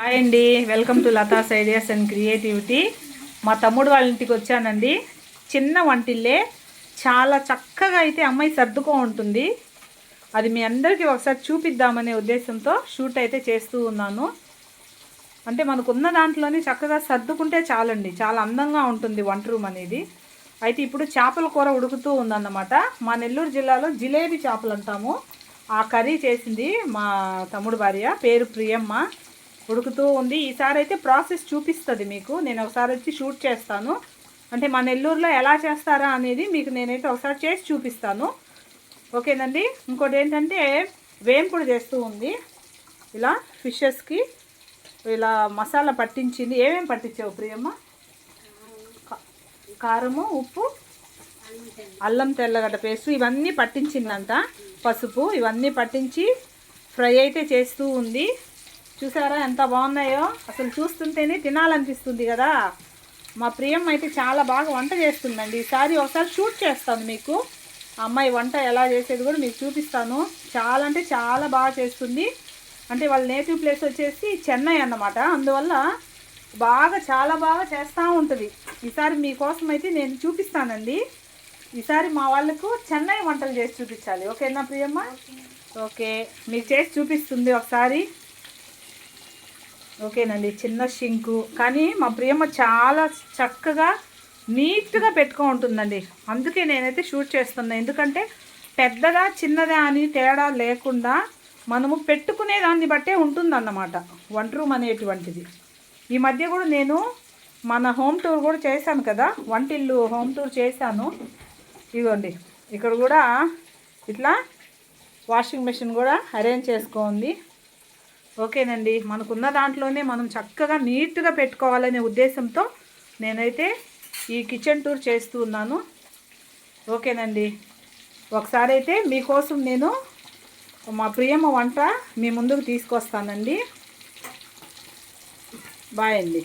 Hi అండి, welcome to Latha's ideas and creativity. మా తమ్ముడు వాళ్ళ ఇంటికి వచ్చానండి. చిన్న వంటిల్లే, చాలా చక్కగా అయితే అమ్మాయి సర్దుకో ఉంటుంది. అది మీ అందరికీ ఒకసారి చూపిద్దామనే ఉద్దేశంతో షూట్ అయితే చేస్తూ ఉన్నాను. అంటే మనకున్న దాంట్లోనే చక్కగా సర్దుకుంటే చాలండి, చాలా అందంగా ఉంటుంది వంట రూమ్ అనేది. అయితే ఇప్పుడు చేపల కూర ఉడుకుతూ ఉందన్నమాట. మా నెల్లూరు జిల్లాలో జిలేబీ చేపలు అంటాము. ఆ కర్రీ చేసింది మా తమ్ముడు భార్య, పేరు ప్రియమ్మ. ఉడుకుతూ ఉంది. ఈసారి అయితే ప్రాసెస్ చూపిస్తుంది మీకు. నేను ఒకసారి వచ్చి షూట్ చేస్తాను. అంటే మా నెల్లూరులో ఎలా చేస్తారా అనేది మీకు నేనైతే ఒకసారి చేసి చూపిస్తాను. ఓకేనండి. ఇంకోటి ఏంటంటే వేంపుడు చేస్తూ ఉంది. ఇలా ఫిషెస్కి ఇలా మసాలా పట్టించింది. ఏమేమి పట్టించావు ప్రియమ్మ? కారము, ఉప్పు, అల్లం తెల్లగడ్డ పేస్ట్ ఇవన్నీ పట్టించిందంట. పసుపు ఇవన్నీ పట్టించి ఫ్రై అయితే చేస్తూ ఉంది. చూసారా ఎంత బాగున్నాయో? అసలు చూస్తుంటేనే తినాలనిపిస్తుంది కదా. మా ప్రియం అయితే చాలా బాగా వంట చేస్తుందండి. ఈసారి ఒకసారి షూట్ చేస్తాను మీకు. అమ్మాయి వంట ఎలా చేసేది కూడా మీకు చూపిస్తాను. చాలా అంటే చాలా బాగా చేస్తుంది. అంటే వాళ్ళ నేటివ్ ప్లేస్ వచ్చేసి చెన్నై అన్నమాట. అందువల్ల చాలా బాగా చేస్తూ ఉంటుంది. ఈసారి మీకోసం అయితే నేను చూపిస్తానండి. ఈసారి మా వాళ్ళకు చెన్నై వంటలు చేసి చూపించాలి. ఓకేనా ప్రియమ్మ? ఓకే, మీకు చేసి చూపిస్తుంది ఒకసారి. ఓకేనండి. చిన్న షింకు కానీ మా ప్రియమ్మ చాలా చక్కగా నీట్గా ఉంటుందండి. అందుకే నేనైతే షూట్ చేస్తున్నా. ఎందుకంటే పెద్దదా చిన్నదా అని తేడా లేకుండా మనము పెట్టుకునే దాన్ని బట్టే ఉంటుందన్నమాట వంట రూమ్ అనేటువంటిది. ఈ మధ్య కూడా నేను మన హోమ్ టూర్ కూడా చేశాను కదా, వంటిల్లు హోమ్ టూర్ చేశాను. ఇదిగోండి, ఇక్కడ కూడా ఇట్లా వాషింగ్ మెషిన్ కూడా అరేంజ్ చేసుకోండి. ఓకేనండి. మనకున్న దాంట్లోనే మనం చక్కగా నీట్గా పెట్టుకోవాలనే ఉద్దేశంతో నేనైతే ఈ కిచెన్ టూర్ చేస్తూ ఉన్నాను. ఓకేనండి. ఒకసారి అయితే మీకోసం నేను మా ప్రియమ్మ వంట మీ ముందుకు తీసుకొస్తానండి. బాయ్ అండి.